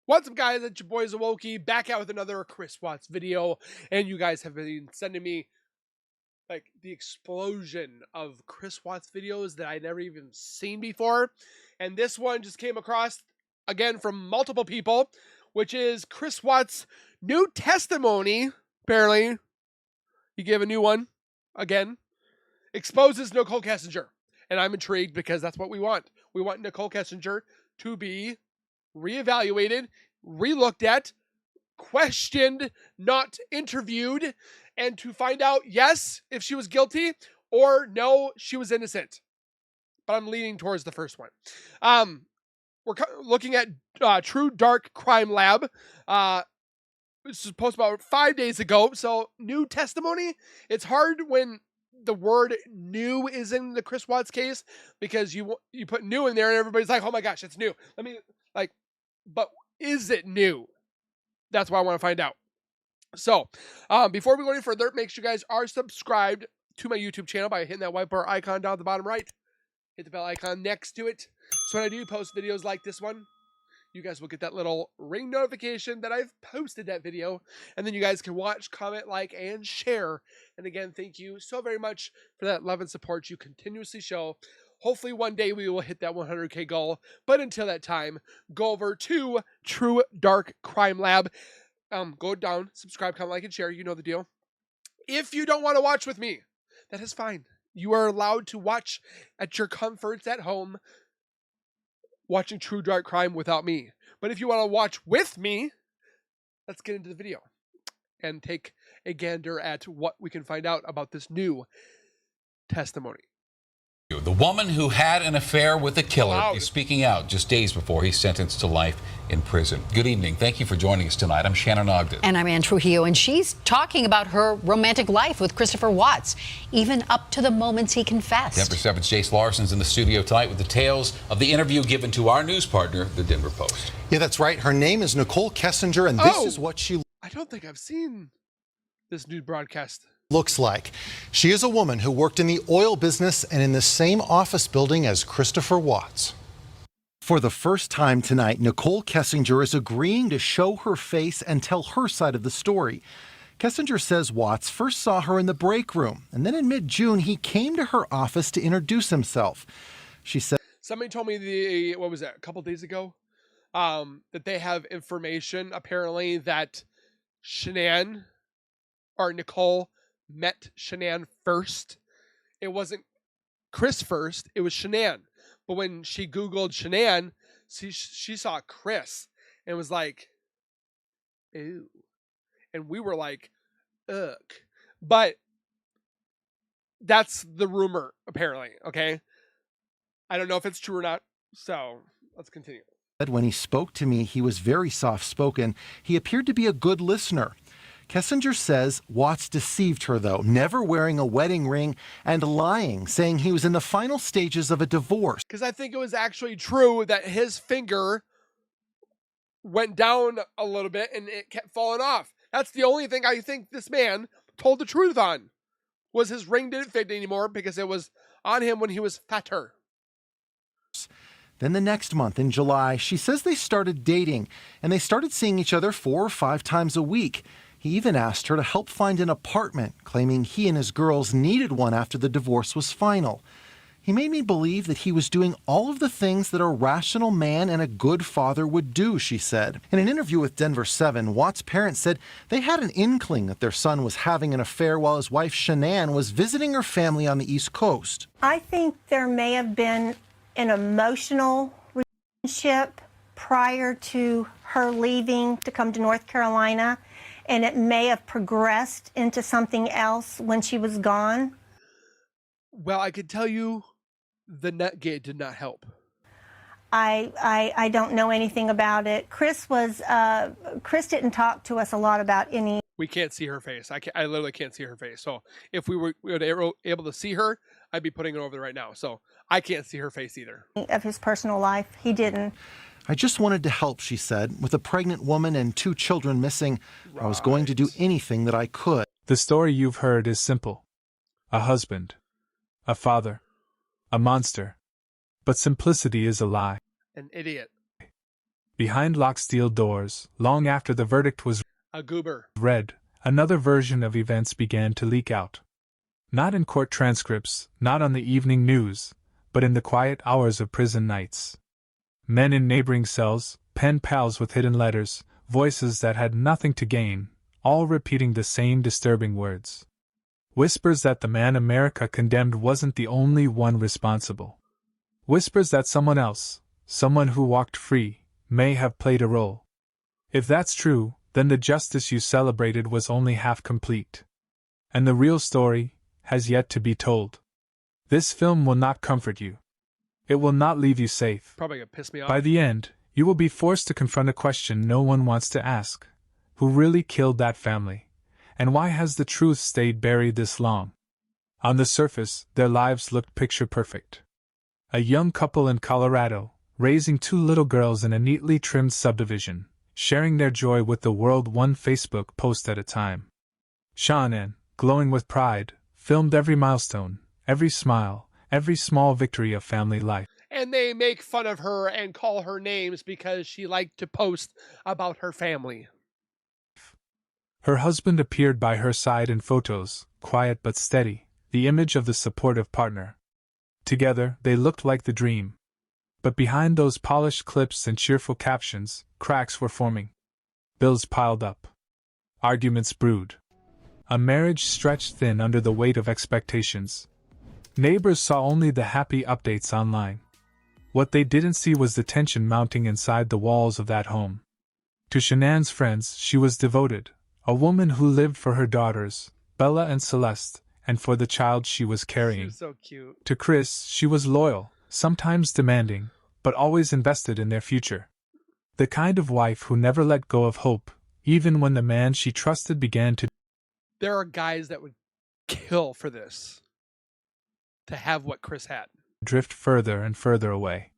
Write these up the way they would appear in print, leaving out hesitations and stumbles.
What's up, guys? It's your boy Zawoki back out with another Chris Watts video, and you guys have been sending me like the explosion of Chris Watts videos that I'd never even seen before, and this one just came across again from multiple people, which is Chris Watts' new testimony. Apparently, he gave a new one again, exposes Nichol Kessinger, and I'm intrigued because that's what we want. We want Nichol Kessinger to be reevaluated, relooked at, questioned, not interviewed, and to find out, yes, if she was guilty, or no, she was innocent. But I'm leaning towards the first one. We're looking at True Dark Crime Lab. This was posted about 5 days ago. So new testimony. It's hard when the word new is in the Chris Watts case because you put new in there and everybody's like, oh my gosh, it's new. But is it new? That's what I want to find out. So, before we go any further, make sure you guys are subscribed to my YouTube channel by hitting that white bar icon down at the bottom right. Hit the bell icon next to it. So when I do post videos like this one, you guys will get that little ring notification that I've posted that video. And then you guys can watch, comment, like, and share. And again, thank you so very much for that love and support you continuously show. Hopefully one day we will hit that 100K goal. But until that time, go over to True Dark Crime Lab. Go down, subscribe, comment, like, and share. You know the deal. If you don't want to watch with me, that is fine. You are allowed to watch at your comforts at home, watching True Dark Crime without me. But if you want to watch with me, let's get into the video and take a gander at what we can find out about this new testimony. The woman who had an affair with a killer is speaking out just days before he's sentenced to life in prison. Good evening. Thank you for joining us tonight. I'm Shannon Ogden. And I'm Ann Trujillo, and she's talking about her romantic life with Christopher Watts, even up to the moments he confessed. Denver 7's Jace Larson's in the studio tonight with the tales of the interview given to our news partner, the Denver Post. Yeah, that's right. Her name is Nichol Kessinger, and this is what she I don't think I've seen this new broadcast. Looks like. She is a woman who worked in the oil business and in the same office building as Christopher Watts. For the first time tonight, Nichol Kessinger is agreeing to show her face and tell her side of the story. Kessinger says Watts first saw her in the break room, and then in mid-June, he came to her office to introduce himself. She said, somebody told me a couple days ago, that they have information, apparently, that Nicole met Shanann first. It wasn't Chris first, it was Shanann. But when she Googled Shanann, she saw Chris and was like, ew. And we were like, ugh. But that's the rumor, apparently, okay? I don't know if it's true or not, so let's continue. when he spoke to me, he was very soft-spoken. He appeared to be a good listener. Kessinger says Watts deceived her, though, never wearing a wedding ring and lying, saying he was in the final stages of a divorce. Because I think it was actually true that his finger went down a little bit and it kept falling off. That's the only thing I think this man told the truth on, was his ring didn't fit anymore because it was on him when he was fatter. Then the next month, in July, she says they started dating, and they started seeing each other 4 or 5 times a week. He even asked her to help find an apartment, claiming he and his girls needed one after the divorce was final. He made me believe that he was doing all of the things that a rational man and a good father would do, she said. In an interview with Denver 7, Watts' parents said they had an inkling that their son was having an affair while his wife Shanann was visiting her family on the East Coast. I think there may have been an emotional relationship prior to her leaving to come to North Carolina, and it may have progressed into something else when she was gone. Well, I could tell you the Nutgate did not help. I don't know anything about it. Chris didn't talk to us a lot about any. We can't see her face. I literally can't see her face. So if we were able to see her, I'd be putting it over there right now. So I can't see her face either. Of his personal life, he didn't. I just wanted to help, she said. With a pregnant woman and 2 children missing, I was going to do anything that I could. The story you've heard is simple. A husband, a father, a monster. But simplicity is a lie. An idiot. Behind locked steel doors, long after the verdict was A goober. read, another version of events began to leak out. Not in court transcripts, not on the evening news, but in the quiet hours of prison nights. Men in neighboring cells, pen pals with hidden letters, voices that had nothing to gain, all repeating the same disturbing words. Whispers that the man America condemned wasn't the only one responsible. Whispers that someone else, someone who walked free, may have played a role. If that's true, then the justice you celebrated was only half complete. And the real story has yet to be told. This film will not comfort you. It will not leave you safe. Probably gonna piss me off. By the end, you will be forced to confront a question no one wants to ask. Who really killed that family? And why has the truth stayed buried this long? On the surface, their lives looked picture perfect. A young couple in Colorado, raising 2 little girls in a neatly trimmed subdivision, sharing their joy with the world one Facebook post at a time. Sean, glowing with pride, filmed every milestone, every smile, every small victory of family life. And they make fun of her and call her names because she liked to post about her family. Her husband appeared by her side in photos, quiet but steady, the image of the supportive partner. Together, they looked like the dream. But behind those polished clips and cheerful captions, cracks were forming. Bills piled up. Arguments brewed. A marriage stretched thin under the weight of expectations. Neighbors saw only the happy updates online. What they didn't see was the tension mounting inside the walls of that home. To Shanann's friends, she was devoted, a woman who lived for her daughters, Bella and Celeste, and for the child she was carrying. She was so cute. To Chris, she was loyal, sometimes demanding, but always invested in their future. The kind of wife who never let go of hope, even when the man she trusted began to. There are guys that would kill for this. To have what Chris had. Drift further and further away.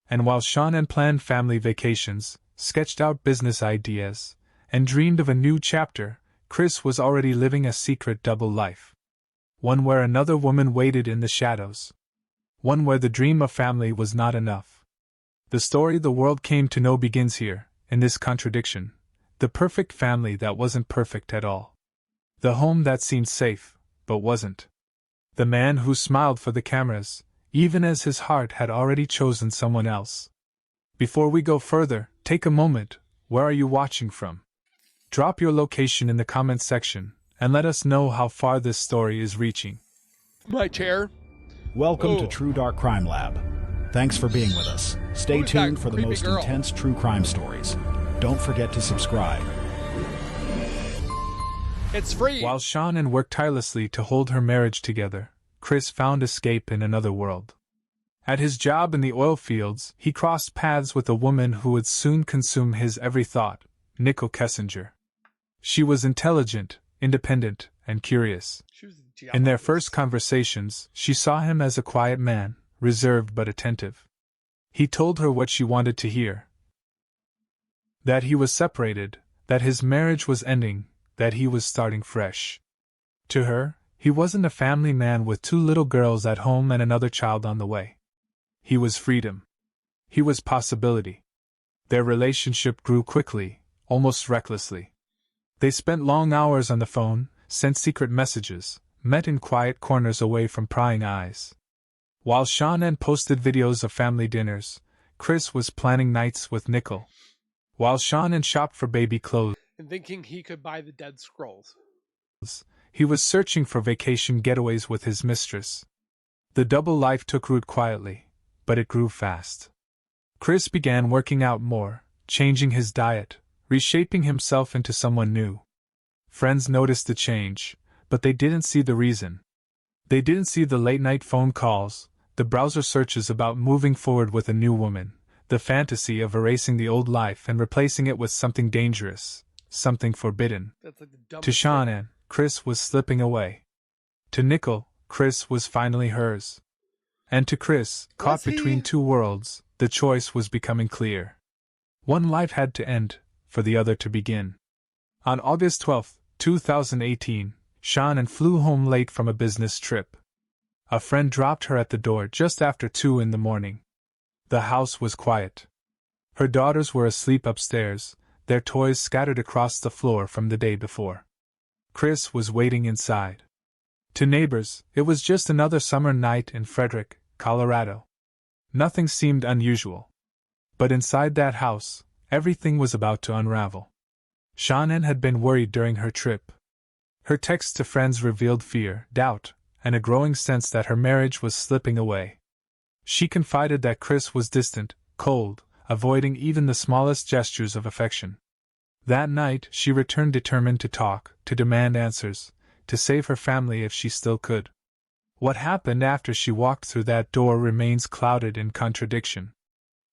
And while Sean planned family vacations, sketched out business ideas, and dreamed of a new chapter, Chris was already living a secret double life. One where another woman waited in the shadows. One where the dream of family was not enough. The story the world came to know begins here, in this contradiction. The perfect family that wasn't perfect at all. The home that seemed safe, but wasn't. The man who smiled for the cameras, even as his heart had already chosen someone else. Before we go further, take a moment. Where are you watching from? Drop your location in the comments section, and let us know how far this story is reaching. My chair. Welcome to True Dark Crime Lab. Thanks for being with us. Stay Who's tuned that for the creepy most girl? intense true crime stories. Don't forget to subscribe. It's free. While Sean worked tirelessly to hold her marriage together, Chris found escape in another world. At his job in the oil fields, he crossed paths with a woman who would soon consume his every thought, Nichol Kessinger. She was intelligent, independent, and curious. In their first conversations, she saw him as a quiet man, reserved but attentive. He told her what she wanted to hear. That he was separated, that his marriage was ending, that he was starting fresh. To her, he wasn't a family man with 2 little girls at home and another child on the way. He was freedom. He was possibility. Their relationship grew quickly, almost recklessly. They spent long hours on the phone, sent secret messages, met in quiet corners away from prying eyes. While Sean posted videos of family dinners, Chris was planning nights with Nicole. While Sean shopped for baby clothes, and thinking he could buy the Dead Scrolls. He was searching for vacation getaways with his mistress. The double life took root quietly, but it grew fast. Chris began working out more, changing his diet, reshaping himself into someone new. Friends noticed the change, but they didn't see the reason. They didn't see the late-night phone calls, the browser searches about moving forward with a new woman, the fantasy of erasing the old life and replacing it with something dangerous, something forbidden. That's like the dumbest To Sean, thing. Chris was slipping away. To Nicole, Chris was finally hers. And to Chris, caught he? between 2 worlds, the choice was becoming clear. One life had to end, for the other to begin. On August 12, 2018, Sean flew home late from a business trip. A friend dropped her at the door just after 2 in the morning. The house was quiet. Her daughters were asleep upstairs, their toys scattered across the floor from the day before. Chris was waiting inside. To neighbors, it was just another summer night in Frederick, Colorado. Nothing seemed unusual. But inside that house, everything was about to unravel. Shannon had been worried during her trip. Her texts to friends revealed fear, doubt, and a growing sense that her marriage was slipping away. She confided that Chris was distant, cold, avoiding even the smallest gestures of affection. That night, she returned determined to talk, to demand answers, to save her family if she still could. What happened after she walked through that door remains clouded in contradiction.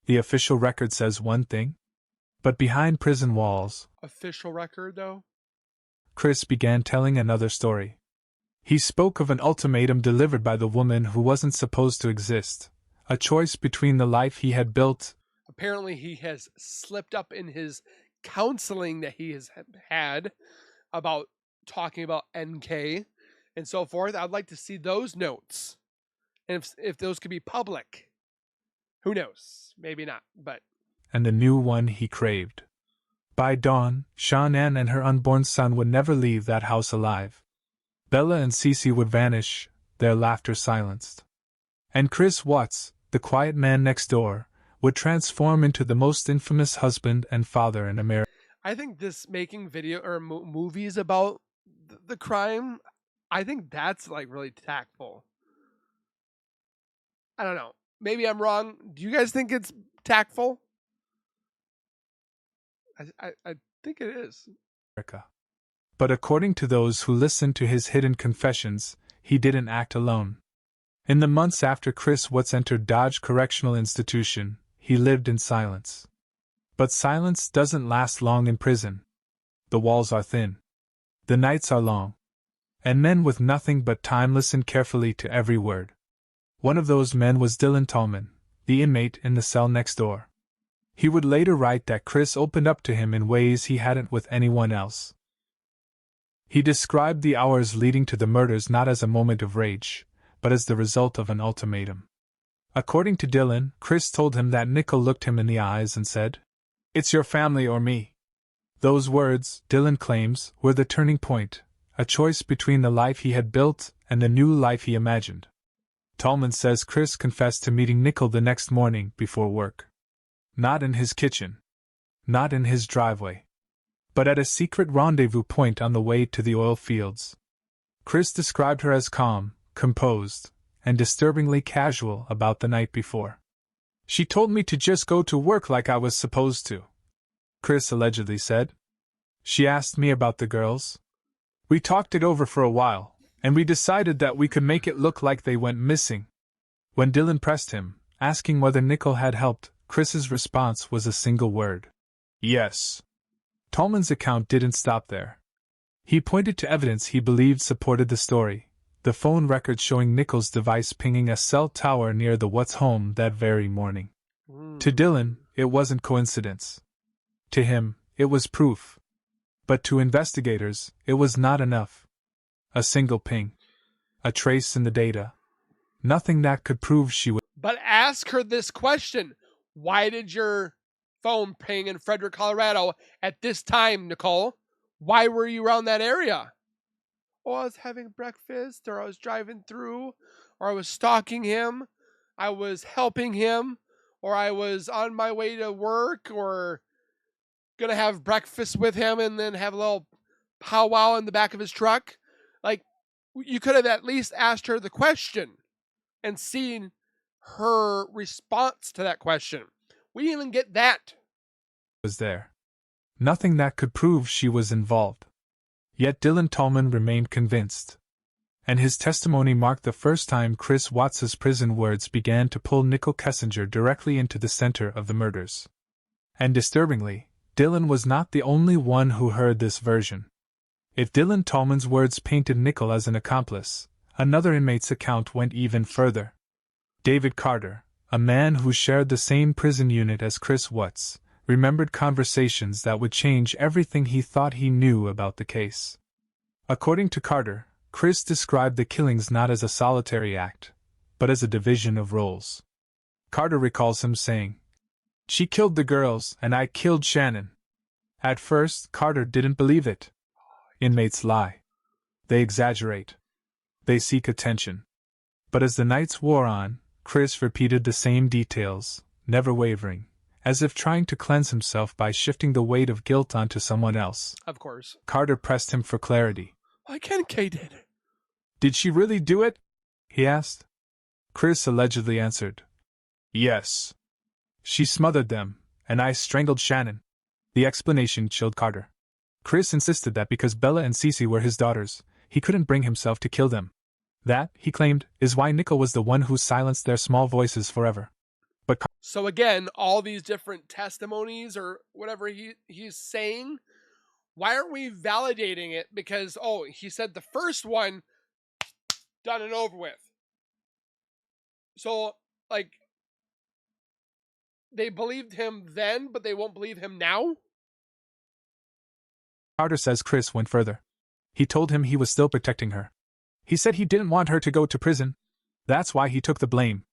The official record says one thing, but behind prison walls, Official record, though? Chris began telling another story. He spoke of an ultimatum delivered by the woman who wasn't supposed to exist, a choice between the life he had built. Apparently he has slipped up in his counseling that he has had about talking about NK and so forth. I'd like to see those notes. And if those could be public. Who knows? Maybe not, but... And the new one he craved. By dawn, Shannon and her unborn son would never leave that house alive. Bella and Cece would vanish, their laughter silenced. And Chris Watts, the quiet man next door, would transform into the most infamous husband and father in America. I think this making video or movies about the crime, I think that's like really tactful. I don't know. Maybe I'm wrong. Do you guys think it's tactful? I think it is. But according to those who listened to his hidden confessions, he didn't act alone. In the months after Chris Watts entered Dodge Correctional Institution, he lived in silence. But silence doesn't last long in prison. The walls are thin. The nights are long. And men with nothing but time listen carefully to every word. One of those men was Dylan Tallman, the inmate in the cell next door. He would later write that Chris opened up to him in ways he hadn't with anyone else. He described the hours leading to the murders not as a moment of rage, but as the result of an ultimatum. According to Dylan, Chris told him that Nicole looked him in the eyes and said, "It's your family or me." Those words, Dylan claims, were the turning point, a choice between the life he had built and the new life he imagined. Tallman says Chris confessed to meeting Nicole the next morning before work. Not in his kitchen. Not in his driveway. But at a secret rendezvous point on the way to the oil fields. Chris described her as calm, composed, and disturbingly casual about the night before. "She told me to just go to work like I was supposed to," Chris allegedly said. "She asked me about the girls. We talked it over for a while, and we decided that we could make it look like they went missing." When Dylan pressed him, asking whether Nicole had helped, Chris's response was a single word: "Yes." Tallman's account didn't stop there. He pointed to evidence he believed supported the story, the phone record showing Nicole's device pinging a cell tower near the Watts home that very morning. To Dylan, it wasn't coincidence. To him, it was proof. But to investigators, it was not enough. A single ping. A trace in the data. Nothing that could prove she was. But ask her this question. Why did your phone ping in Frederick, Colorado at this time, Nicole? Why were you around that area? Oh, I was having breakfast, or I was driving through, or I was stalking him, I was helping him, or I was on my way to work, or gonna have breakfast with him and then have a little powwow in the back of his truck. Like, you could have at least asked her the question and seen her response to that question. We didn't even get that. Was there. Nothing that could prove she was involved. Yet Dylan Tallman remained convinced. And his testimony marked the first time Chris Watts's prison words began to pull Nichol Kessinger directly into the center of the murders. And disturbingly, Dylan was not the only one who heard this version. If Dylan Tallman's words painted Nicole as an accomplice, another inmate's account went even further. David Carter, a man who shared the same prison unit as Chris Watts, remembered conversations that would change everything he thought he knew about the case. According to Carter, Chris described the killings not as a solitary act, but as a division of roles. Carter recalls him saying, She killed the girls, and I killed Shannon. At first, Carter didn't believe it. Inmates lie. They exaggerate. They seek attention. But as the nights wore on, Chris repeated the same details, never wavering, as if trying to cleanse himself by shifting the weight of guilt onto someone else. Of course. Carter pressed him for clarity. Why can't Kay did it? Did she really do it? He asked. Chris allegedly answered. Yes. She smothered them, and I strangled Shannon. The explanation chilled Carter. Chris insisted that because Bella and Cece were his daughters, he couldn't bring himself to kill them. That, he claimed, is why Nicole was the one who silenced their small voices forever. But so again, all these different testimonies or whatever he's saying, why aren't we validating it? Because, oh, he said the first one, done and over with. So, like, they believed him then, but they won't believe him now? Carter says Chris went further. He told him he was still protecting her. He said he didn't want her to go to prison. That's why he took the blame.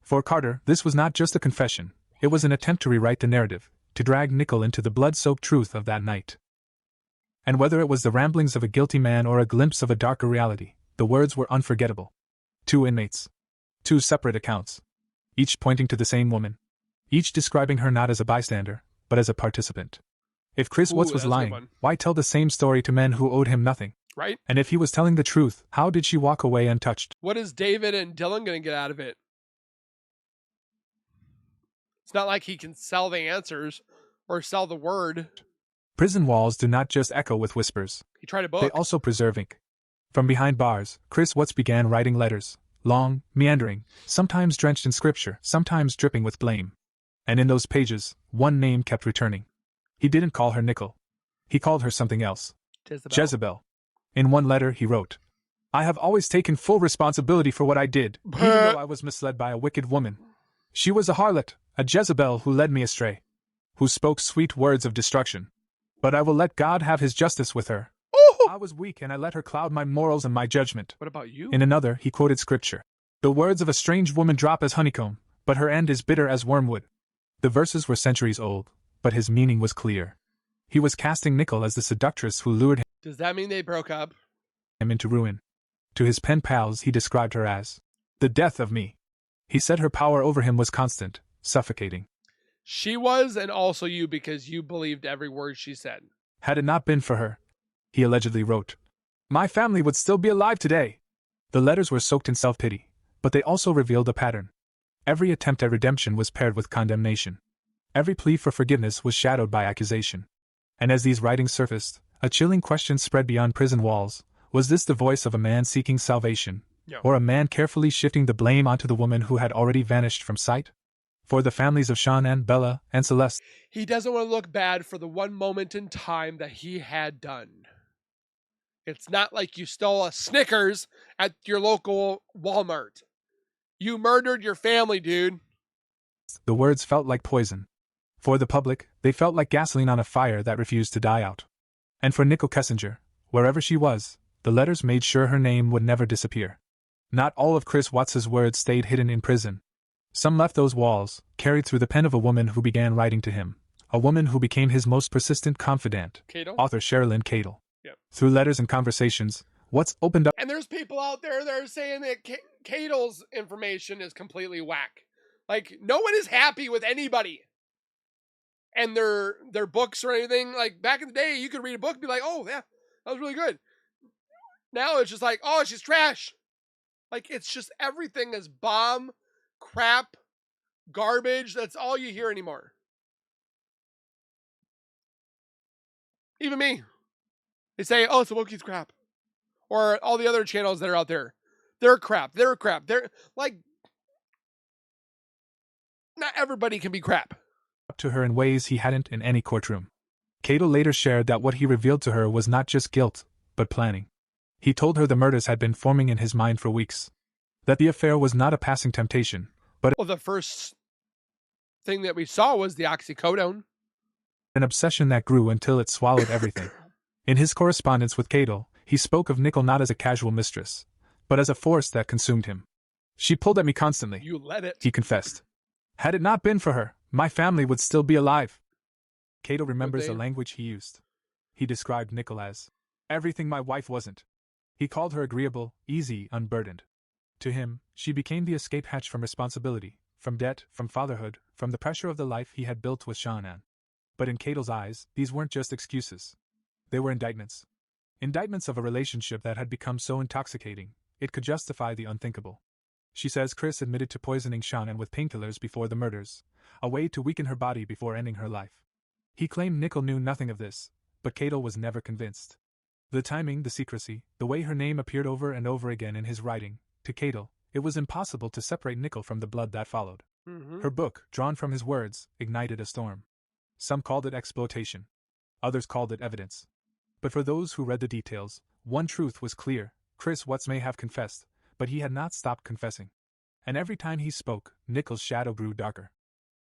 For Carter, this was not just a confession. It was an attempt to rewrite the narrative, to drag Nicole into the blood-soaked truth of that night. And whether it was the ramblings of a guilty man or a glimpse of a darker reality, the words were unforgettable. 2 inmates. 2 separate accounts. Each pointing to the same woman. Each describing her not as a bystander, but as a participant. If Chris Watts was lying, why tell the same story to men who owed him nothing? Right? And if he was telling the truth, how did she walk away untouched? What is David and Dylan going to get out of it? It's not like he can sell the answers or sell the word. Prison walls do not just echo with whispers. He tried a book. They also preserve ink. From behind bars, Chris Watts began writing letters. Long, meandering, sometimes drenched in scripture, sometimes dripping with blame. And in those pages, one name kept returning. He didn't call her Nicole. He called her something else. Jezebel. In one letter he wrote, I have always taken full responsibility for what I did, even though I was misled by a wicked woman. She was a harlot, a Jezebel who led me astray, who spoke sweet words of destruction. But I will let God have his justice with her. I was weak and I let her cloud my morals and my judgment. What about you? In another, he quoted scripture. The words of a strange woman drop as honeycomb, but her end is bitter as wormwood. The verses were centuries old, but his meaning was clear. He was casting Nicole as the seductress who lured him. Does that mean they broke up? Him into ruin. To his pen pals he described her as the death of me. He said her power over him was constant, suffocating. She was, and also you, because you believed every word she said. Had it not been for her, he allegedly wrote, my family would still be alive today. The letters were soaked in self-pity, but they also revealed a pattern. Every attempt at redemption was paired with condemnation. Every plea for forgiveness was shadowed by accusation. And as these writings surfaced, a chilling question spread beyond prison walls. Was this the voice of a man seeking salvation? No. Or a man carefully shifting the blame onto the woman who had already vanished from sight? For the families of Sean and Bella and Celeste, he doesn't want to look bad for the one moment in time that he had done. It's not like you stole a Snickers at your local Walmart. You murdered your family, dude. The words felt like poison. For the public, they felt like gasoline on a fire that refused to die out. And for Nichol Kessinger, wherever she was, the letters made sure her name would never disappear. Not all of Chris Watts's words stayed hidden in prison. Some left those walls, carried through the pen of a woman who began writing to him. A woman who became his most persistent confidant, author Sherilyn Cadle. Yep. Through letters and conversations, Watts opened up. And there's people out there that are saying that Cadle's information is completely whack. Like, no one is happy with anybody. And their books or anything. Like, back in the day, you could read a book and be like, oh, yeah, that was really good. Now it's just like, oh, she's trash. Like, it's just everything is bomb, crap, garbage. That's all you hear anymore. Even me. They say, oh, Sawokie's crap. Or all the other channels that are out there. They're crap. They're crap. They're like, not everybody can be crap. To her in ways he hadn't in any courtroom. Cadle later shared that what he revealed to her was not just guilt, but planning. He told her the murders had been forming in his mind for weeks. That the affair was not a passing temptation, but well, the first thing that we saw was the oxycodone. An obsession that grew until it swallowed everything. In his correspondence with Cadle, he spoke of Nicole not as a casual mistress, but as a force that consumed him. She pulled at me constantly. You let it. He confessed. Had it not been for her, my family would still be alive. Cato remembers they? the language he used. He described Nicole as everything my wife wasn't. He called her agreeable, easy, unburdened. To him, she became the escape hatch from responsibility, from debt, from fatherhood, from the pressure of the life he had built with Shannon. But in Cato's eyes, these weren't just excuses. They were indictments. Indictments of a relationship that had become so intoxicating, it could justify the unthinkable. She says Chris admitted to poisoning Shannon with painkillers before the murders, a way to weaken her body before ending her life. He claimed Nicole knew nothing of this, but Cato was never convinced. The timing, the secrecy, the way her name appeared over and over again in his writing, to Cato, it was impossible to separate Nicole from the blood that followed. Her book, drawn from his words, ignited a storm. Some called it exploitation. Others called it evidence. But for those who read the details, one truth was clear: Chris Watts may have confessed, but he had not stopped confessing. And every time he spoke, Nicole's shadow grew darker.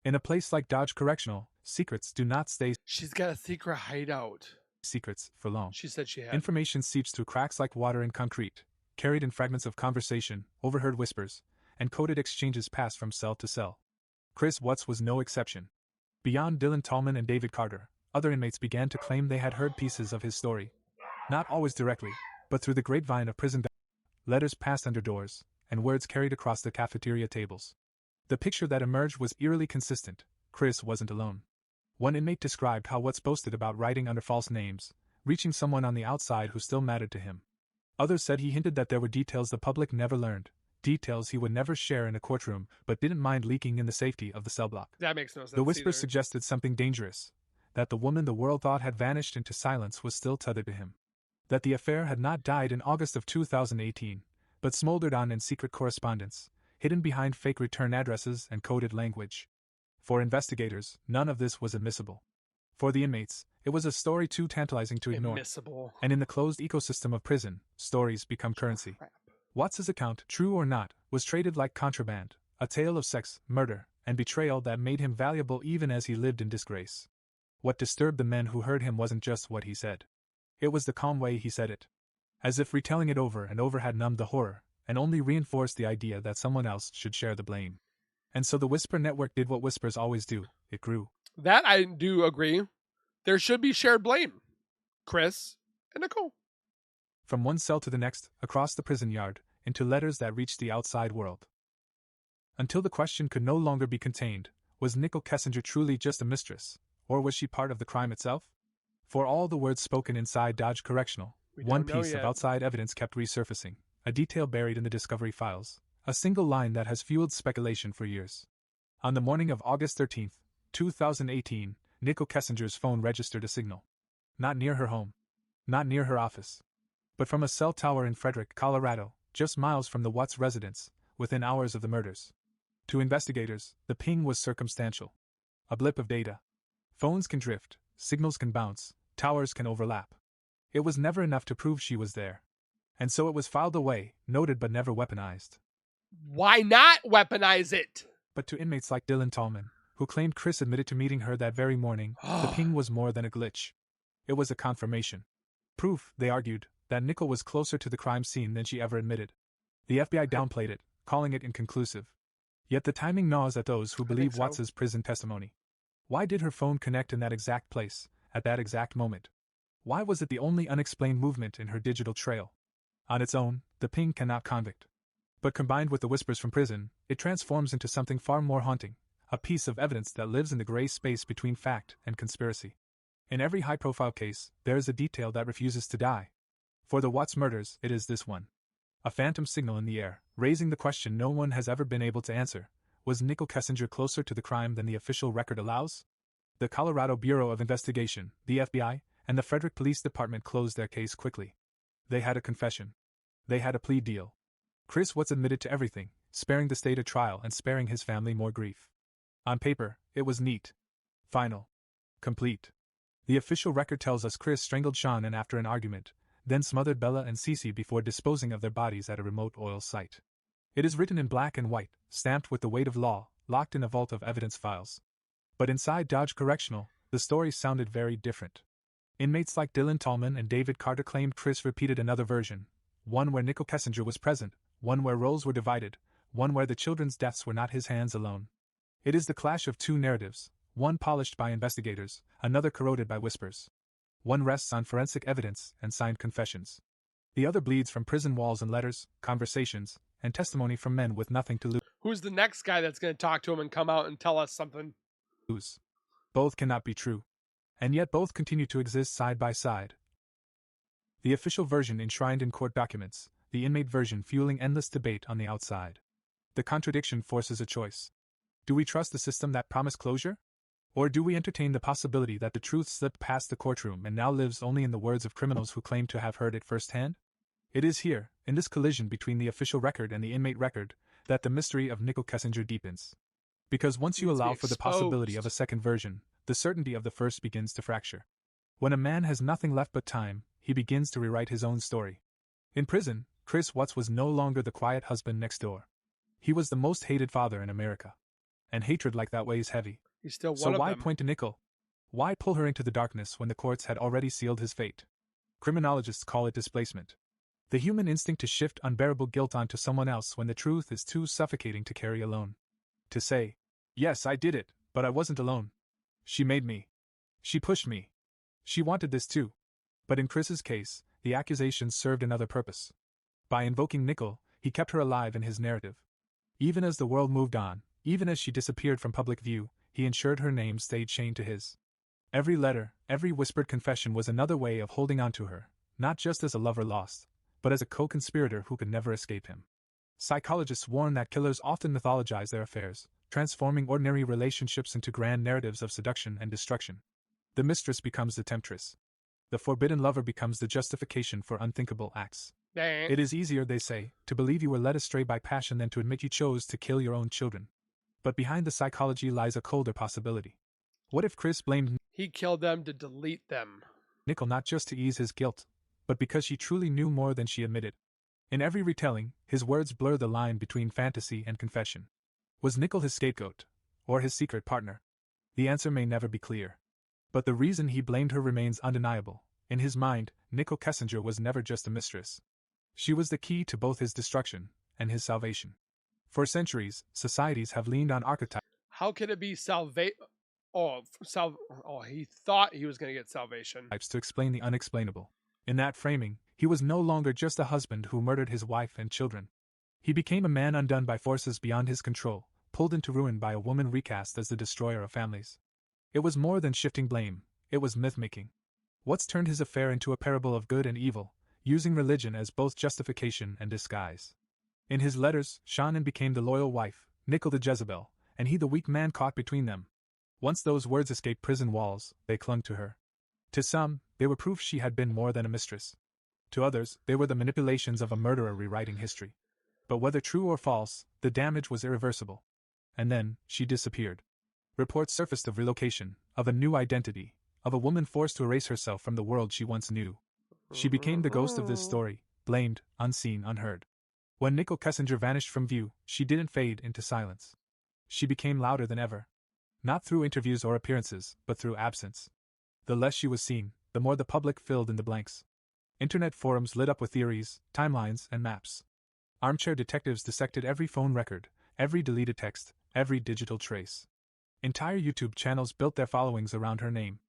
In a place like Dodge Correctional, secrets do not stay She's got a secret hideout. secrets for long. She said she had. Information seeps through cracks like water in concrete, carried in fragments of conversation, overheard whispers, and coded exchanges passed from cell to cell. Chris Watts was no exception. Beyond Dylan Tallman and David Carter, other inmates began to claim they had heard pieces of his story. Not always directly, but through the grapevine of prison letters passed under doors, and words carried across the cafeteria tables. The picture that emerged was eerily consistent. Chris wasn't alone. One inmate described how Watts boasted about writing under false names, reaching someone on the outside who still mattered to him. Others said he hinted that there were details the public never learned, details he would never share in a courtroom, but didn't mind leaking in the safety of the cell block. That makes no sense. The whispers either. suggested something dangerous, that the woman the world thought had vanished into silence was still tethered to him. That the affair had not died in August of 2018, but smoldered on in secret correspondence, hidden behind fake return addresses and coded language. For investigators, none of this was admissible. For the inmates, it was a story too tantalizing to ignore. Admissible. And in the closed ecosystem of prison, stories become currency. Crap. Watts's account, true or not, was traded like contraband, a tale of sex, murder, and betrayal that made him valuable even as he lived in disgrace. What disturbed the men who heard him wasn't just what he said. It was the calm way he said it. As if retelling it over and over had numbed the horror, and only reinforced the idea that someone else should share the blame. And so the Whisper Network did what whispers always do: it grew. That I do agree. There should be shared blame. Chris and Nicole. From one cell to the next, across the prison yard, into letters that reached the outside world. Until the question could no longer be contained: was Nichol Kessinger truly just a mistress, or was she part of the crime itself? For all the words spoken inside Dodge Correctional, one piece of outside evidence kept resurfacing, a detail buried in the discovery files, a single line that has fueled speculation for years. On the morning of August 13, 2018, Nichol Kessinger's phone registered a signal. Not near her home. Not near her office. But from a cell tower in Frederick, Colorado, just miles from the Watts residence, within hours of the murders. To investigators, the ping was circumstantial. A blip of data. Phones can drift, signals can bounce, towers can overlap. It was never enough to prove she was there. And so it was filed away, noted but never weaponized. Why not weaponize it? But to inmates like Dylan Tallman, who claimed Chris admitted to meeting her that very morning, the ping was more than a glitch. It was a confirmation. Proof, they argued, that Nicole was closer to the crime scene than she ever admitted. The FBI downplayed it, calling it inconclusive. Yet the timing gnaws at those who believe Watts's prison testimony. Why did her phone connect in that exact place, at that exact moment? Why was it the only unexplained movement in her digital trail? On its own, the ping cannot convict. But combined with the whispers from prison, it transforms into something far more haunting, a piece of evidence that lives in the gray space between fact and conspiracy. In every high-profile case, there is a detail that refuses to die. For the Watts murders, it is this one. A phantom signal in the air, raising the question no one has ever been able to answer: was Nichol Kessinger closer to the crime than the official record allows? The Colorado Bureau of Investigation, the FBI, and the Frederick Police Department closed their case quickly. They had a confession. They had a plea deal. Chris Watts admitted to everything, sparing the state a trial and sparing his family more grief. On paper, it was neat. Final. Complete. The official record tells us Chris strangled Shannon after an argument, then smothered Bella and Cece before disposing of their bodies at a remote oil site. It is written in black and white, stamped with the weight of law, locked in a vault of evidence files. But inside Dodge Correctional, the story sounded very different. Inmates like Dylan Tallman and David Carter claimed Chris repeated another version, one where Nichol Kessinger was present, one where roles were divided, one where the children's deaths were not his hands alone. It is the clash of two narratives, one polished by investigators, another corroded by whispers. One rests on forensic evidence and signed confessions. The other bleeds from prison walls and letters, conversations, and testimony from men with nothing to Who's the next guy that's going to talk to him and come out and tell us something? lose. Both cannot be true. And yet both continue to exist side by side. The official version enshrined in court documents, the inmate version fueling endless debate on the outside. The contradiction forces a choice. Do we trust the system that promised closure? Or do we entertain the possibility that the truth slipped past the courtroom and now lives only in the words of criminals who claim to have heard it firsthand? It is here, in this collision between the official record and the inmate record, that the mystery of Nichol Kessinger deepens. Because once you allow for the possibility of a second version, the certainty of the first begins to fracture. When a man has nothing left but time, he begins to rewrite his own story. In prison, Chris Watts was no longer the quiet husband next door. He was the most hated father in America. And hatred like that weighs heavy. He's still one of So them. why point to Nicole? Why pull her into the darkness when the courts had already sealed his fate? Criminologists call it displacement. The human instinct to shift unbearable guilt onto someone else when the truth is too suffocating to carry alone. To say, yes, I did it, but I wasn't alone. She made me. She pushed me. She wanted this too. But in Chris's case, the accusations served another purpose. By invoking Nicole, he kept her alive in his narrative. Even as the world moved on, even as she disappeared from public view, he ensured her name stayed chained to his. Every letter, every whispered confession was another way of holding on to her, not just as a lover lost, but as a co-conspirator who could never escape him. Psychologists warn that killers often mythologize their affairs, transforming ordinary relationships into grand narratives of seduction and destruction. The mistress becomes the temptress. The forbidden lover becomes the justification for unthinkable acts. It is easier, they say, to believe you were led astray by passion than to admit you chose to kill your own children. But behind the psychology lies a colder possibility. What if Chris blamed He killed them to delete them. Nicole not just to ease his guilt, but because she truly knew more than she admitted? In every retelling, his words blur the line between fantasy and confession. Was Nicole his scapegoat, or his secret partner? The answer may never be clear. But the reason he blamed her remains undeniable. In his mind, Nichol Kessinger was never just a mistress. She was the key to both his destruction and his salvation. For centuries, societies have leaned on archetypes. How could it be he thought he was going to get salvation. To explain the unexplainable. In that framing, he was no longer just a husband who murdered his wife and children. He became a man undone by forces beyond his control, pulled into ruin by a woman recast as the destroyer of families. It was more than shifting blame, it was myth-making. Watts turned his affair into a parable of good and evil, using religion as both justification and disguise. In his letters, Shannon became the loyal wife, Nicole the Jezebel, and he the weak man caught between them. Once those words escaped prison walls, they clung to her. To some, they were proof she had been more than a mistress. To others, they were the manipulations of a murderer rewriting history. But whether true or false, the damage was irreversible. And then, she disappeared. Reports surfaced of relocation, of a new identity, of a woman forced to erase herself from the world she once knew. She became the ghost of this story, blamed, unseen, unheard. When Nichol Kessinger vanished from view, she didn't fade into silence. She became louder than ever. Not through interviews or appearances, but through absence. The less she was seen, the more the public filled in the blanks. Internet forums lit up with theories, timelines, and maps. Armchair detectives dissected every phone record, every deleted text, every digital trace. Entire YouTube channels built their followings around her name.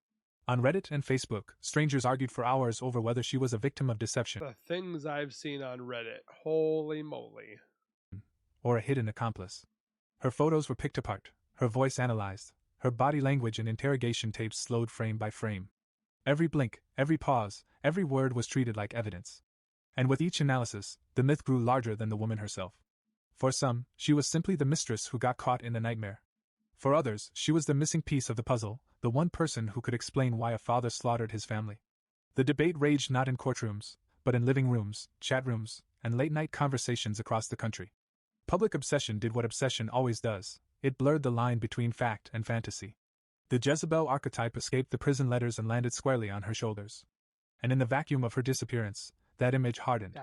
On Reddit and Facebook, strangers argued for hours over whether she was a victim of deception. The things I've seen on Reddit, holy moly. Or a hidden accomplice. Her photos were picked apart, her voice analyzed, her body language and interrogation tapes slowed frame by frame. Every blink, every pause, every word was treated like evidence. And with each analysis, the myth grew larger than the woman herself. For some, she was simply the mistress who got caught in a nightmare. For others, she was the missing piece of the puzzle, the one person who could explain why a father slaughtered his family. The debate raged not in courtrooms, but in living rooms, chat rooms, and late-night conversations across the country. Public obsession did what obsession always does. It blurred the line between fact and fantasy. The Jezebel archetype escaped the prison letters and landed squarely on her shoulders. And in the vacuum of her disappearance, that image hardened.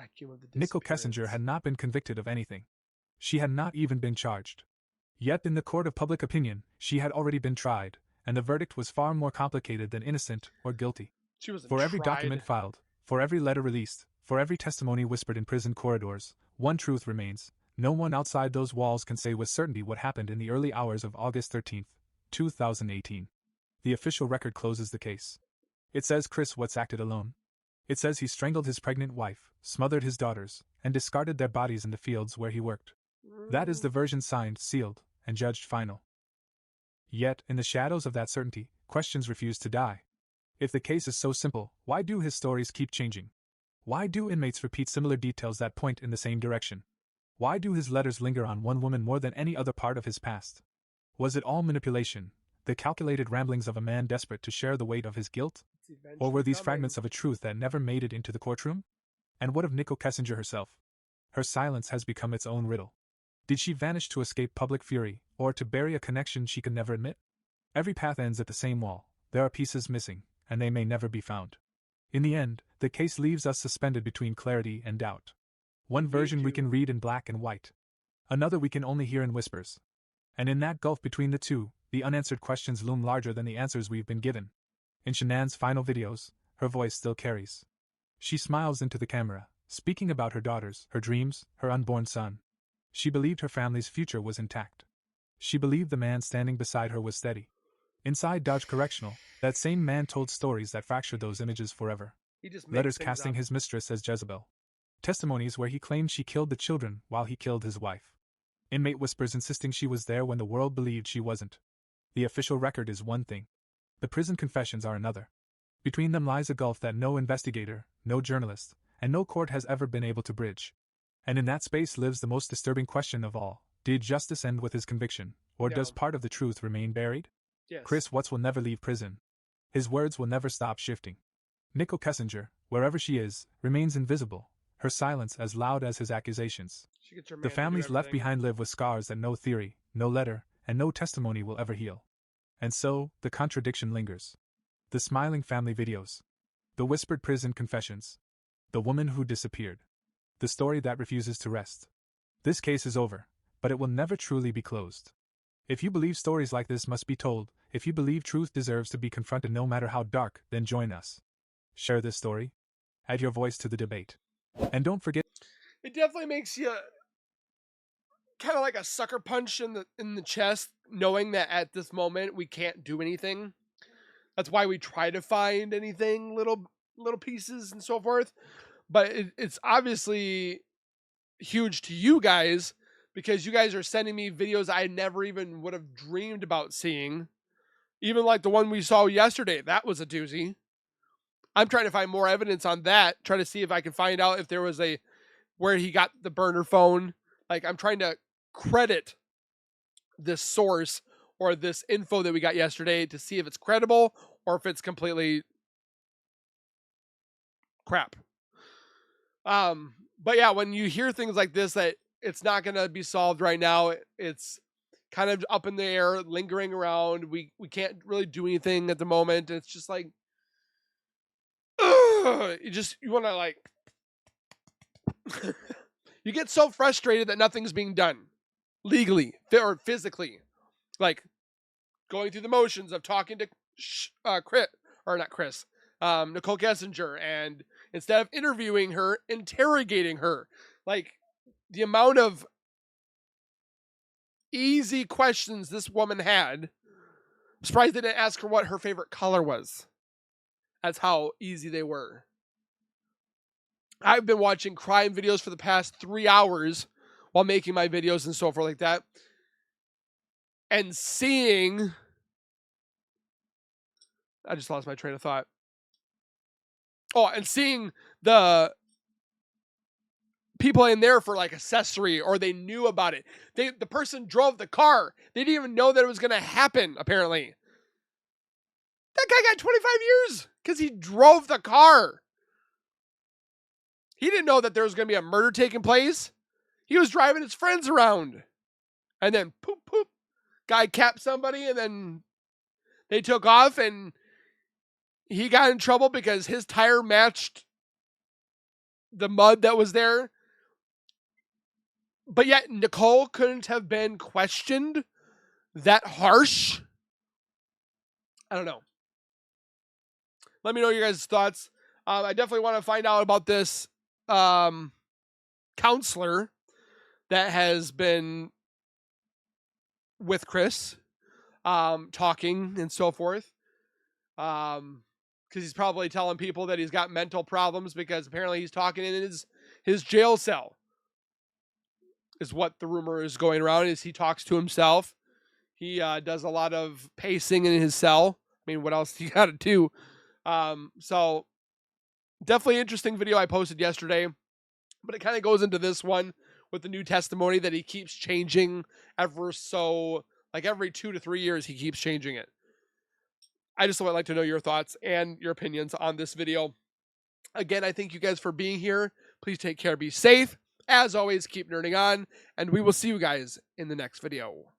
Nichol Kessinger had not been convicted of anything. She had not even been charged. Yet in the court of public opinion, she had already been tried, and the verdict was far more complicated than innocent or guilty. She wasn't For every tried. document filed, for every letter released, for every testimony whispered in prison corridors, one truth remains: No one outside those walls can say with certainty what happened in the early hours of August 13, 2018. The official record closes the case. It says Chris Watts acted alone. It says he strangled his pregnant wife, smothered his daughters, and discarded their bodies in the fields where he worked. That is the version signed, sealed, and judged final. Yet, in the shadows of that certainty, questions refuse to die. If the case is so simple, why do his stories keep changing? Why do inmates repeat similar details that point in the same direction? Why do his letters linger on one woman more than any other part of his past? Was it all manipulation, the calculated ramblings of a man desperate to share the weight of his guilt? Or were these fragments of a truth that never made it into the courtroom? And what of Nichol Kessinger herself? Her silence has become its own riddle. Did she vanish to escape public fury, or to bury a connection she could never admit? Every path ends at the same wall. There are pieces missing, and they may never be found. In the end, the case leaves us suspended between clarity and doubt. One version we can read in black and white. Another we can only hear in whispers. And in that gulf between the two, the unanswered questions loom larger than the answers we've been given. In Shanann's final videos, her voice still carries. She smiles into the camera, speaking about her daughters, her dreams, her unborn son. She believed her family's future was intact. She believed the man standing beside her was steady. Inside Dodge Correctional, that same man told stories that fractured those images forever. Letters casting his mistress as Jezebel. Testimonies where he claimed she killed the children while he killed his wife. Inmate whispers insisting she was there when the world believed she wasn't. The official record is one thing. The prison confessions are another. Between them lies a gulf that no investigator, no journalist, and no court has ever been able to bridge. And in that space lives the most disturbing question of all. Did justice end with his conviction, or does part of the truth remain buried? Yes. Chris Watts will never leave prison. His words will never stop shifting. Nichol Kessinger, wherever she is, remains invisible, her silence as loud as his accusations. The families left behind live with scars that no theory, no letter, and no testimony will ever heal. And so, the contradiction lingers. The smiling family videos. The whispered prison confessions. The woman who disappeared. The story that refuses to rest. This case is over, but it will never truly be closed. If you believe stories like this must be told, if you believe truth deserves to be confronted no matter how dark, then join us. Share this story. Add your voice to the debate. And don't forget... It definitely makes you kind of like a sucker punch in the chest, knowing that at this moment we can't do anything. That's why we try to find anything, little pieces and so forth. But it's obviously huge to you guys, because you guys are sending me videos I never even would have dreamed about seeing. Even like the one we saw yesterday, that was a doozy. I'm trying to find more evidence on that, trying to see if I can find out if there was where he got the burner phone. Like, I'm trying to credit this source or this info that we got yesterday to see if it's credible or if it's completely crap. But yeah, when you hear things like this, that it's not going to be solved right now, it's kind of up in the air, lingering around. We can't really do anything at the moment. It's just like, you want to like, you get so frustrated that nothing's being done legally or physically, like going through the motions of talking to Nichol Kessinger, and instead of interviewing her, interrogating her. Like, the amount of easy questions this woman had. I'm surprised they didn't ask her what her favorite color was. That's how easy they were. I've been watching crime videos for the past 3 hours while making my videos and so forth like that. And seeing... I just lost my train of thought. Oh, and seeing the people in there for like accessory, or they knew about it. The person drove the car. They didn't even know that it was going to happen, apparently. That guy got 25 years because he drove the car. He didn't know that there was going to be a murder taking place. He was driving his friends around. And then poop, poop. Guy capped somebody, and then they took off, and he got in trouble because his tire matched the mud that was there. But yet Nicole couldn't have been questioned that harsh. I don't know. Let me know your guys' thoughts. I definitely want to find out about this counselor that has been with Chris, talking and so forth. Because he's probably telling people that he's got mental problems because apparently he's talking in his jail cell. Is what the rumor is going around. Is he talks to himself. He does a lot of pacing in his cell. I mean, what else do you got to do? So definitely interesting video I posted yesterday, but it kind of goes into this one with the new testimony that he keeps changing ever so, like every 2 to 3 years, he keeps changing it. I just would like to know your thoughts and your opinions on this video. Again, I thank you guys for being here. Please take care, be safe. As always, keep nerding on, and we will see you guys in the next video.